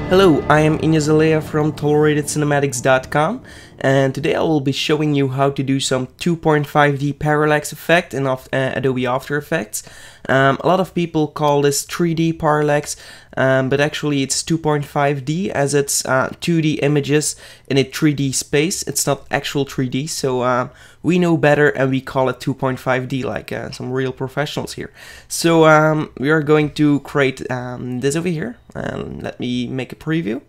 Hello, I am Aleya from ToleratedCinematics.com, and today I will be showing you how to do some 2.5D parallax effect in Adobe After Effects. A lot of people call this 3D parallax, but actually it's 2.5D as it's 2D images in a 3D space. It's not actual 3D, so we know better and we call it 2.5D like some real professionals here. So we are going to create this over here. Let me make a preview.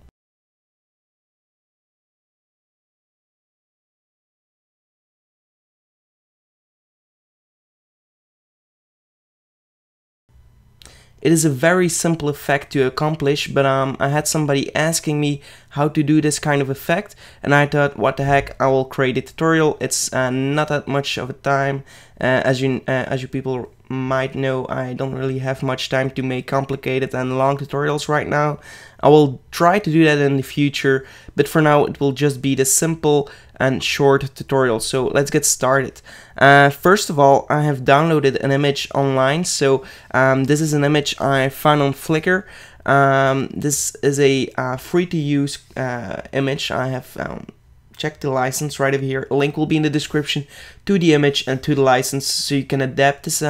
It is a very simple effect to accomplish, but I had somebody asking me how to do this kind of effect, and I thought, what the heck, I will create a tutorial. It's not that much of a time. As you people might know, I don't really have much time to make complicated and long tutorials right now. I will try to do that in the future, but for now it will just be the simple and short tutorial. So let's get started. First of all, I have downloaded an image online. So this is an image I found on Flickr. This is a free to use image. I have check the license right over here. A link will be in the description to the image and to the license, so you can adapt this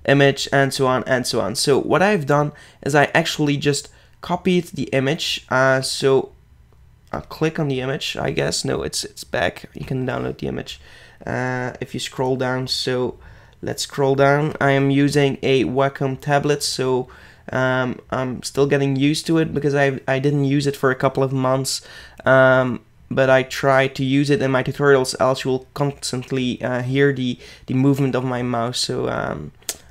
image and so on and so on. So what I've done is I actually just copied the image. So I'll click on the image, I guess. No, it's back. You can download the image if you scroll down. So let's scroll down. I am using a Wacom tablet, so I'm still getting used to it because I didn't use it for a couple of months. But I try to use it in my tutorials, else you will constantly hear the movement of my mouse. So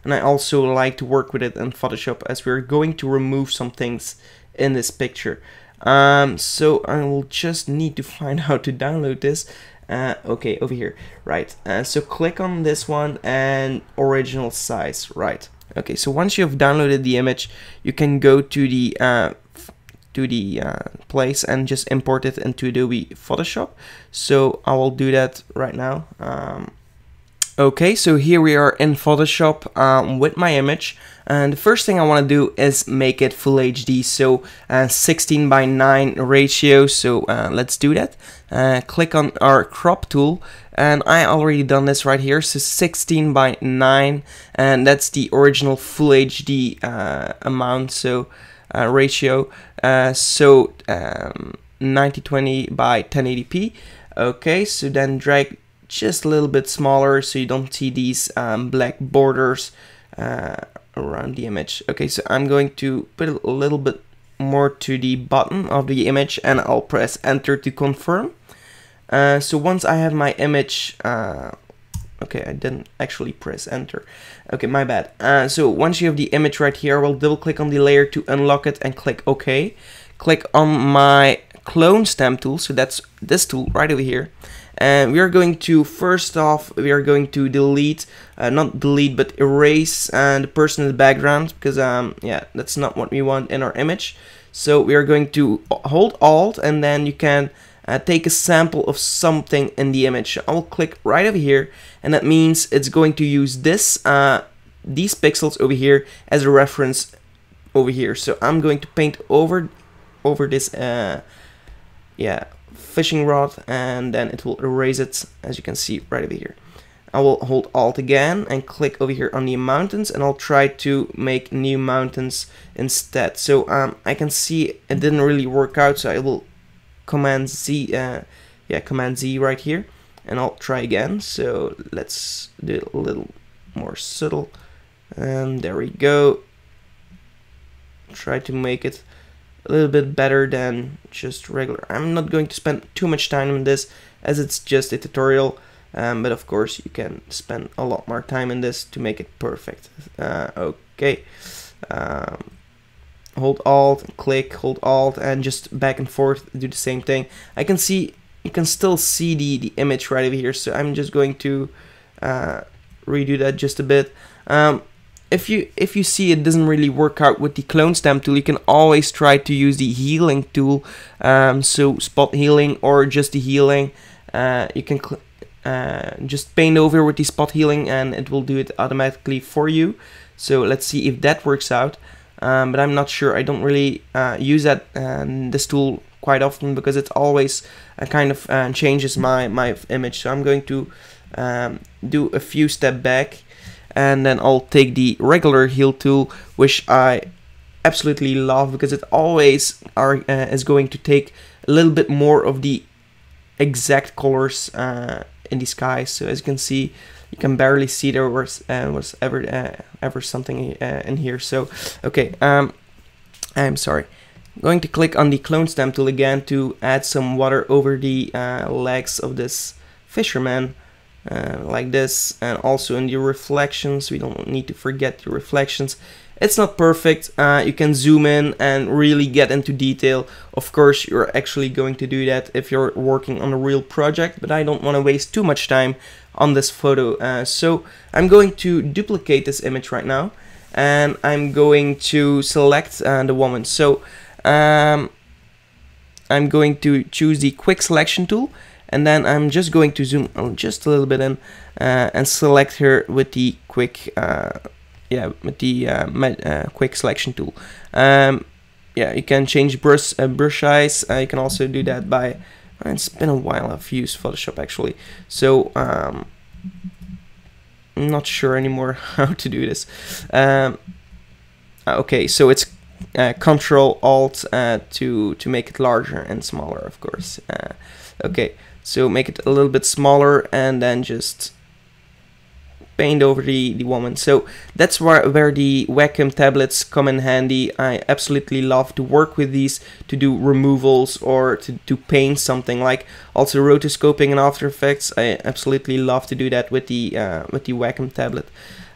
and I also like to work with it in Photoshop, as we're going to remove some things in this picture. So I will just need to find how to download this. Okay, over here, right. So click on this one and original size, right. Okay, so once you have downloaded the image, you can go to the place and just import it into Adobe Photoshop. So I will do that right now. Okay, so here we are in Photoshop with my image, and the first thing I want to do is make it full HD, so 16:9 ratio. So let's do that. Click on our crop tool, and I already done this right here. So 16:9, and that's the original full HD amount. So ratio, so 1920 by 1080p. Okay, so then drag just a little bit smaller so you don't see these black borders around the image. Okay, so I'm going to put a little bit more to the bottom of the image, and I'll press enter to confirm. So once I have my image, okay, I didn't actually press enter. Okay, my bad. So once you have the image right here, I will double click on the layer to unlock it and click OK. Click on my clone stamp tool, so that's this tool right over here. And we are going to, first off, we are going to delete, not delete, but erase the person in the background, because yeah, that's not what we want in our image. So we are going to hold Alt, and then you can take a sample of something in the image. I will click right over here, and that means it's going to use this these pixels over here as a reference over here. So I'm going to paint over this yeah, fishing rod, and then it will erase it, as you can see right over here. I will hold Alt again and click over here on the mountains, and I'll try to make new mountains instead. So I can see it didn't really work out, so I will Command Z, yeah, Command Z right here, and I'll try again. So let's do it a little more subtle, and there we go. Try to make it a little bit better than just regular. I'm not going to spend too much time on this, as it's just a tutorial, but of course you can spend a lot more time in this to make it perfect. Okay, hold Alt, click, hold Alt, and just back and forth do the same thing. I can see, you can still see the image right over here, so I'm just going to redo that just a bit. If you see it doesn't really work out with the clone stamp tool, you can always try to use the healing tool, so spot healing or just the healing. You can just paint over with the spot healing and it will do it automatically for you. So let's see if that works out. but I'm not sure. I don't really use this tool quite often because it always kind of changes my image. So I'm going to do a few steps back, and then I'll take the regular heal tool, which I absolutely love because it always is going to take a little bit more of the exact colors in the sky. So as you can see, you can barely see there was ever something in here. So okay, I'm sorry. I'm going to click on the clone stamp tool again to add some water over the legs of this fisherman, like this, and also in the reflections. We don't need to forget the reflections. It's not perfect. You can zoom in and really get into detail. Of course, you're actually going to do that if you're working on a real project, but I don't want to waste too much time on this photo. So I'm going to duplicate this image right now, and I'm going to select the woman. So I'm going to choose the quick selection tool, and then I'm just going to zoom just a little bit in and select her with the quick quick selection tool. Yeah, you can change brush size. You can also do that by, it's been a while I've used Photoshop actually, so I'm not sure anymore how to do this. Okay, so it's Control Alt to make it larger and smaller, of course. Okay, so make it a little bit smaller, and then just paint over the woman. So that's where the Wacom tablets come in handy. I absolutely love to work with these to do removals or to paint something, like also rotoscoping in After Effects. I absolutely love to do that with the Wacom tablet.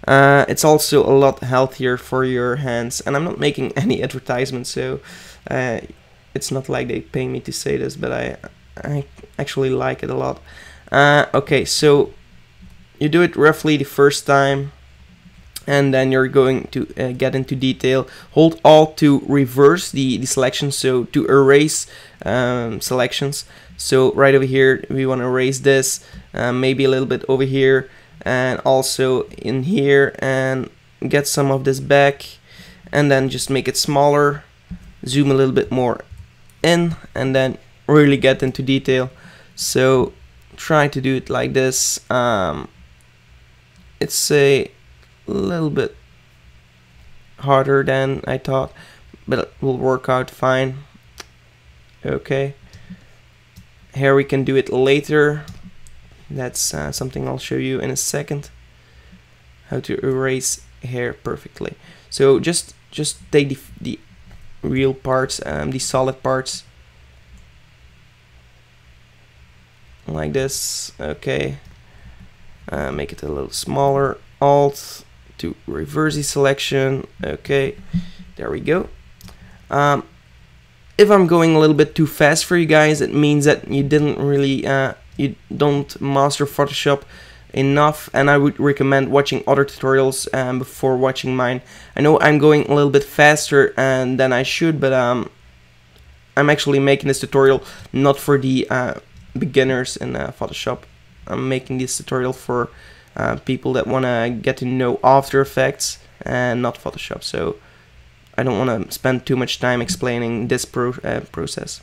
It's also a lot healthier for your hands, and I'm not making any advertisements, so it's not like they pay me to say this, but I actually like it a lot. Okay, so you do it roughly the first time, and then you're going to get into detail. Hold Alt to reverse the selection, so to erase selections. So right over here, we want to erase this, maybe a little bit over here, and also in here, and get some of this back, and then just make it smaller, zoom a little bit more in, and then really get into detail. So try to do it like this. It's a little bit harder than I thought, but it will work out fine. Okay, here we can do it later. That's something I'll show you in a second, how to erase hair perfectly. So just take the real parts, the solid parts, like this. Okay, make it a little smaller. Alt to reverse the selection. Okay, there we go. If I'm going a little bit too fast for you guys, it means that you didn't really you don't master Photoshop enough, and I would recommend watching other tutorials before watching mine. I know I'm going a little bit faster than I should, but I'm actually making this tutorial not for the beginners in Photoshop. I'm making this tutorial for people that want to get to know After Effects and not Photoshop, so I don't want to spend too much time explaining this process.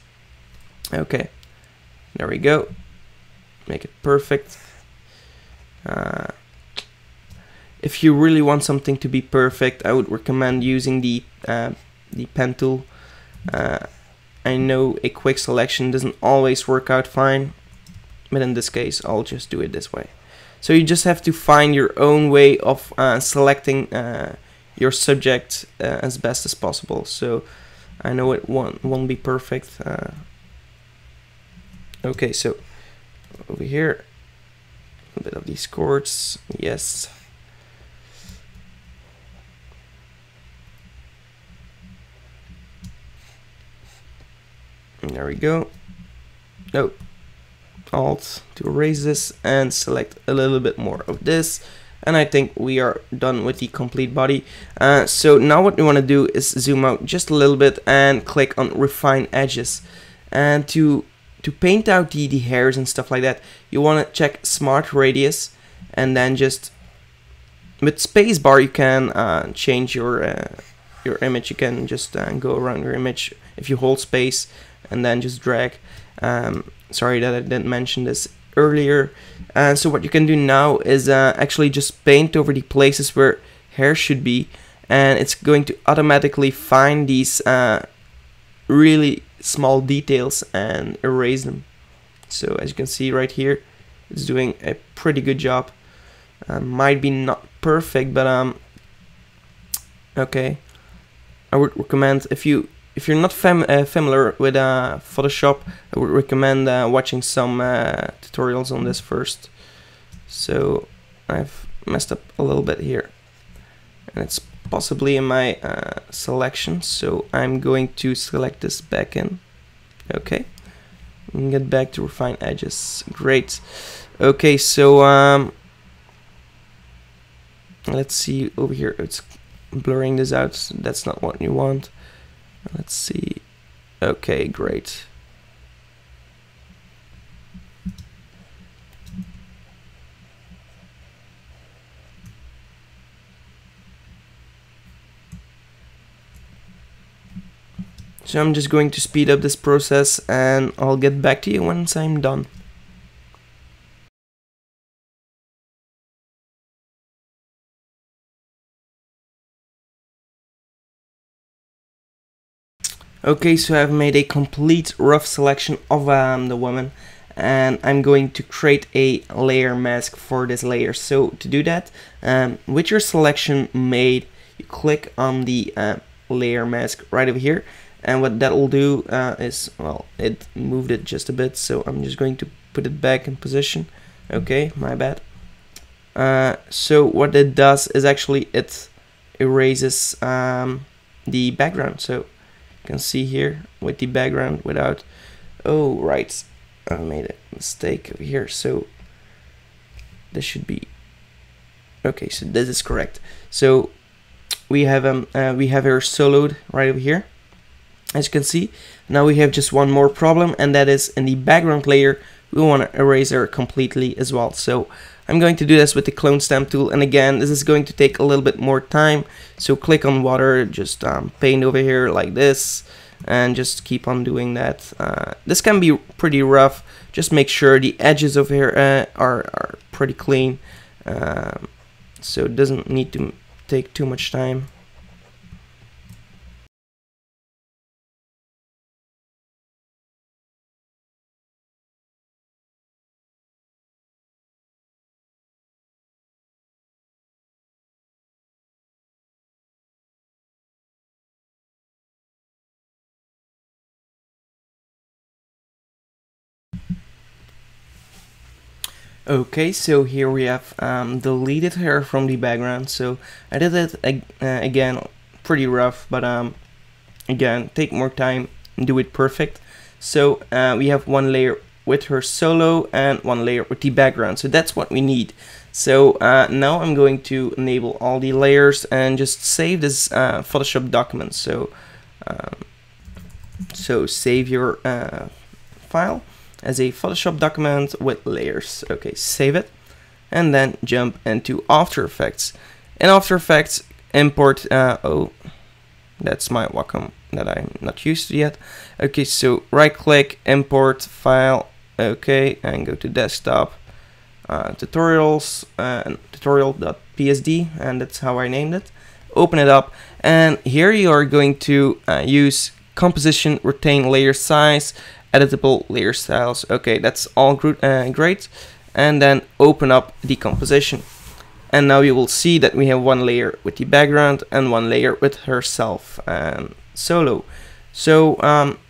Okay, there we go. Make it perfect. If you really want something to be perfect, I would recommend using the pen tool. I know a quick selection doesn't always work out fine, but in this case I'll just do it this way. So you just have to find your own way of selecting your subject as best as possible. So I know it won't be perfect. Okay, so over here, a bit of these chords, yes. And there we go. No, Alt to erase this and select a little bit more of this, and I think we are done with the complete body. So now what we want to do is zoom out just a little bit and click on Refine Edges, and to paint out the hairs and stuff like that, you want to check Smart Radius, and then just with spacebar you can change your your image, you can just go around your image if you hold space and then just drag. Sorry that I didn't mention this earlier. So what you can do now is actually just paint over the places where hair should be, and it's going to automatically find these really small details and erase them. So as you can see right here, it's doing a pretty good job. Might be not perfect, but okay. I would recommend, if you're not familiar with Photoshop, I would recommend watching some tutorials on this first. So I've messed up a little bit here, and it's possibly in my selection, so I'm going to select this back in. Okay, and get back to refine edges. Great. Okay, so let's see over here. It's blurring this out. So that's not what you want. Let's see. Okay, great. So I'm just going to speed up this process, and I'll get back to you once I'm done. Okay, so I've made a complete rough selection of the woman, and I'm going to create a layer mask for this layer. So to do that, with your selection made, you click on the layer mask right over here, and what that will do is, well, it moved it just a bit, so I'm just going to put it back in position. Okay, my bad. So what it does is actually it erases the background. So you can see here with the background without, oh right, I made a mistake over here, so this should be okay. So this is correct. So we have her soloed right over here, as you can see. Now we have just one more problem, and that is in the background layer we want to erase her completely as well. So I'm going to do this with the clone stamp tool, and again, this is going to take a little bit more time. So click on water, just paint over here like this, and just keep on doing that. This can be pretty rough. Just make sure the edges over here are pretty clean, so it doesn't need to take too much time. Okay, so here we have deleted her from the background. So I did it again, pretty rough, but again, take more time and do it perfect. So we have one layer with her solo and one layer with the background. So that's what we need. So now I'm going to enable all the layers and just save this Photoshop document. So save your file as a Photoshop document with layers. Okay, save it, and then jump into After Effects. In After Effects, import, oh, that's my Wacom that I'm not used to yet. Okay, so right click, import file, okay, and go to desktop, tutorials, tutorial.psd, and that's how I named it. Open it up, and here you are going to use composition, retain layer size, editable layer styles. Okay, that's all great. And then open up the composition, and now you will see that we have one layer with the background and one layer with herself and solo. So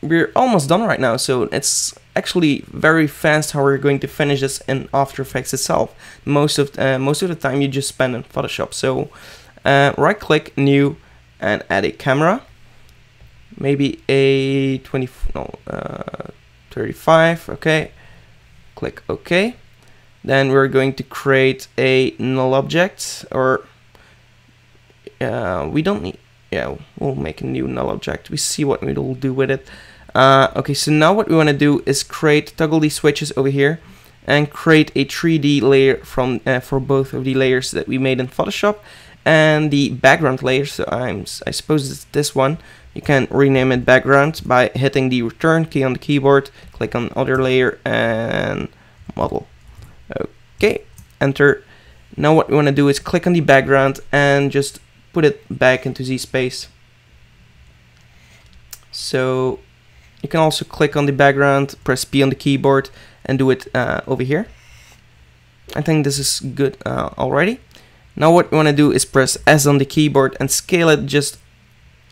we're almost done right now. So it's actually very fast how we're going to finish this in After Effects itself. Most of the time you just spend in Photoshop. So right click, new, and add a camera. Maybe a 35, okay, click OK. Then we're going to create a null object, or we don't need, yeah, we'll make a new null object. We see what we'll do with it. Okay, so now what we want to do is toggle these switches over here and create a 3D layer from for both of the layers that we made in Photoshop, and the background layer, so I suppose it's this one. You can rename it background by hitting the return key on the keyboard, click on other layer and model. Okay, enter. Now what we want to do is click on the background and just put it back into Z space. So you can also click on the background, press P on the keyboard and do it over here. I think this is good already. Now what we want to do is press S on the keyboard and scale it just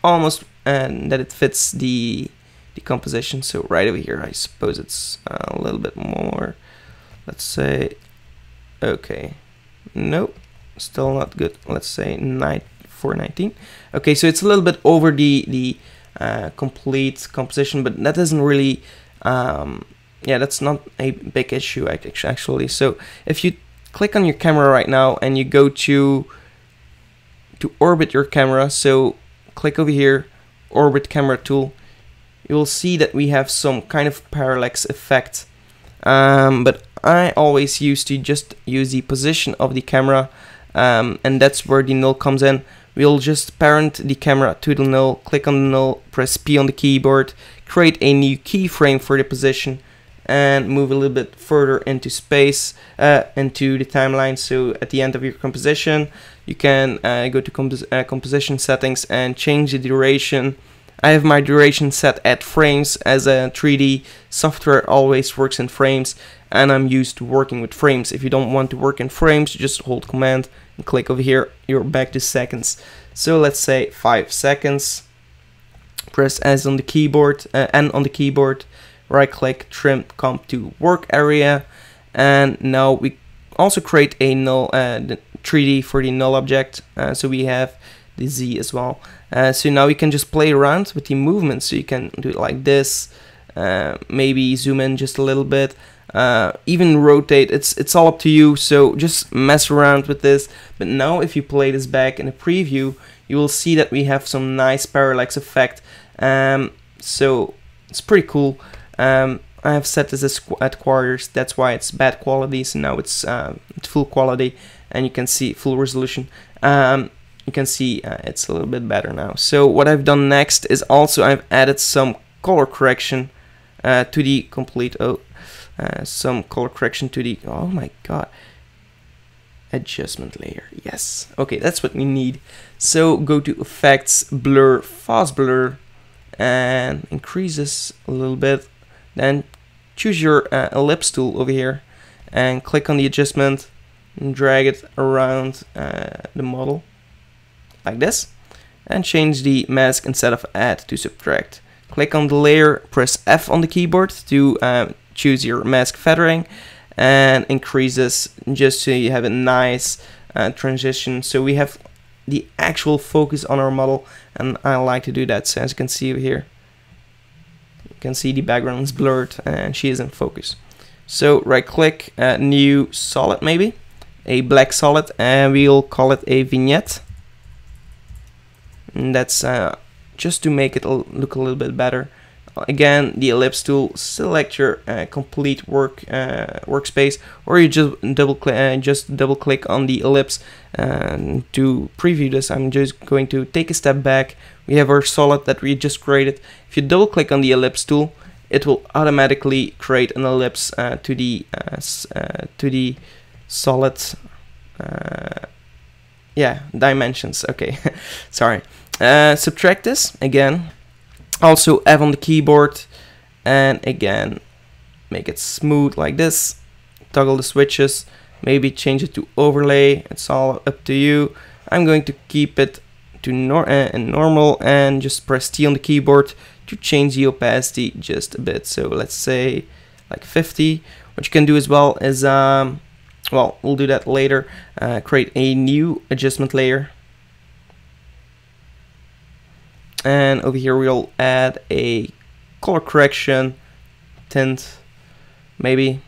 almost that it fits the composition. So right over here, I suppose it's a little bit more. Let's say, okay, no, still not good. Let's say 419. Okay, so it's a little bit over the complete composition, but that doesn't really, yeah, that's not a big issue actually. So if you click on your camera right now and you go to orbit your camera, so click over here, orbit camera tool, you will see that we have some kind of parallax effect, but I always used to just use the position of the camera, and that's where the null comes in. We'll just parent the camera to the null, click on the null, press P on the keyboard, create a new keyframe for the position, and move a little bit further into space, into the timeline. So at the end of your composition, you can go to composition settings and change the duration. I have my duration set at frames, as a 3D software always works in frames, and I'm used to working with frames. If you don't want to work in frames, just hold Command and click over here, you're back to seconds. So let's say 5 seconds, press S on the keyboard, N on the keyboard, right click, trim, come to work area, and now we also create a null, the 3D for the null object, so we have the Z as well. So now we can just play around with the movement, so you can do it like this, maybe zoom in just a little bit, even rotate. It's all up to you, so just mess around with this. But now if you play this back in a preview, you will see that we have some nice parallax effect, so it's pretty cool. I have set this as at quarters, that's why it's bad quality, so now it's full quality, and you can see full resolution. You can see it's a little bit better now. So what I've done next is also I've added some color correction to the complete, some color correction to the, oh my god, adjustment layer. Yes, okay, that's what we need. So go to effects, blur, fast blur, and increase this a little bit. Then choose your ellipse tool over here and click on the adjustment and drag it around the model like this, and change the mask instead of add to subtract. Click on the layer, press F on the keyboard to choose your mask feathering, and increase this just so you have a nice transition, so we have the actual focus on our model, and I like to do that. So as you can see over here, you can see the background is blurred and she is in focus. So right click, new solid, maybe a black solid, and we'll call it a vignette. And that's just to make it look a little bit better. Again, the ellipse tool, select your complete workspace, or you just double click on the ellipse. To preview this, I'm just going to take a step back. We have our solid that we just created. If you double click on the ellipse tool, it will automatically create an ellipse to the solid dimensions. Okay, sorry. Subtract this again. Also F on the keyboard, and again make it smooth like this. Toggle the switches, maybe change it to overlay. It's all up to you. I'm going to keep it to normal, and just press T on the keyboard to change the opacity just a bit. So let's say like 50. What you can do as well is well, we'll do that later. Create a new adjustment layer. And over here we'll add a color correction, tint, maybe,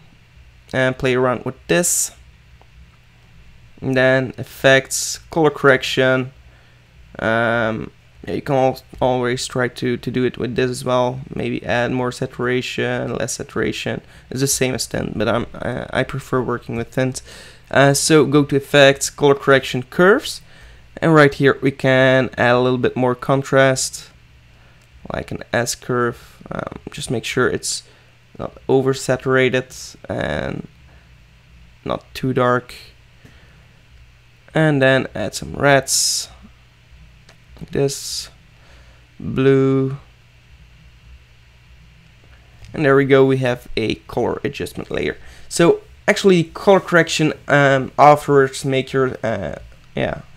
and play around with this. And then effects, color correction. You can always try to do it with this as well. Maybe add more saturation, less saturation. It's the same as tint, but I prefer working with tint. So go to effects, color correction, curves, And right here we can add a little bit more contrast, like an S-curve. Just make sure it's not oversaturated and not too dark. And then add some reds, like this, blue. And there we go, we have a color adjustment layer. So actually color correction afterwards make your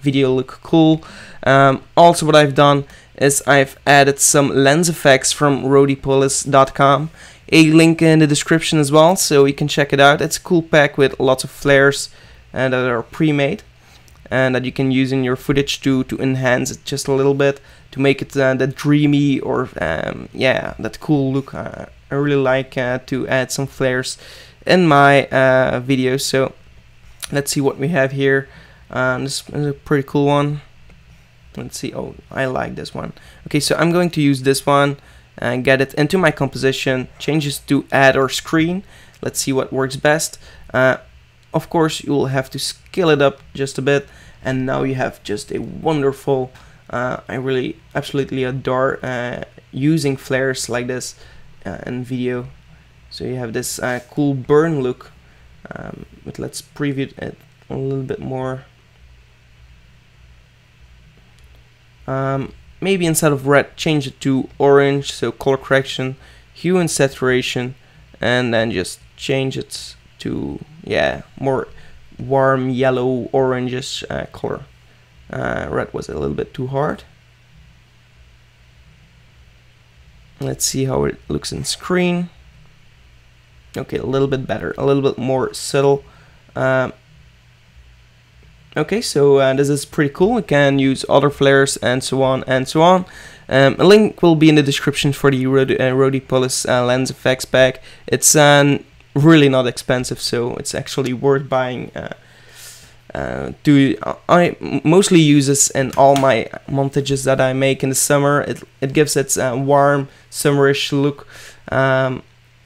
video look cool. Also what I've done is I've added some lens effects from rhodeypolis.com. A link in the description as well, so you can check it out. It's a cool pack with lots of flares that are pre-made and that you can use in your footage to enhance it just a little bit, to make it that dreamy or that cool look. I really like to add some flares in my videos. So let's see what we have here. This is a pretty cool one. Let's see. Oh, I like this one. Okay, so I'm going to use this one and get it into my composition, change this to add or screen. Let's see what works best. Of course, you will have to scale it up just a bit, and now you have just a wonderful, I really absolutely adore using flares like this in video. So you have this cool burn look, but let's preview it a little bit more. Maybe instead of red, change it to orange, so color correction, hue and saturation, and then just change it to more warm yellow orangish color. Red was a little bit too hard. Let's see how it looks in screen. Okay, a little bit better, a little bit more subtle. Okay, so this is pretty cool. You can use other flares and so on and so on. A link will be in the description for the rhodeypolis lens effects pack. It's really not expensive, so it's actually worth buying. I mostly use this in all my montages that I make in the summer. It gives it a warm, summerish look.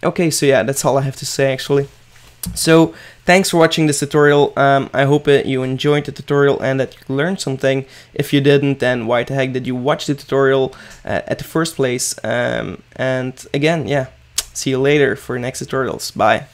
Okay, so yeah, that's all I have to say actually. So thanks for watching this tutorial. I hope you enjoyed the tutorial and that you learned something. If you didn't, then why the heck did you watch the tutorial at the first place? And again, yeah, see you later for next tutorials. Bye.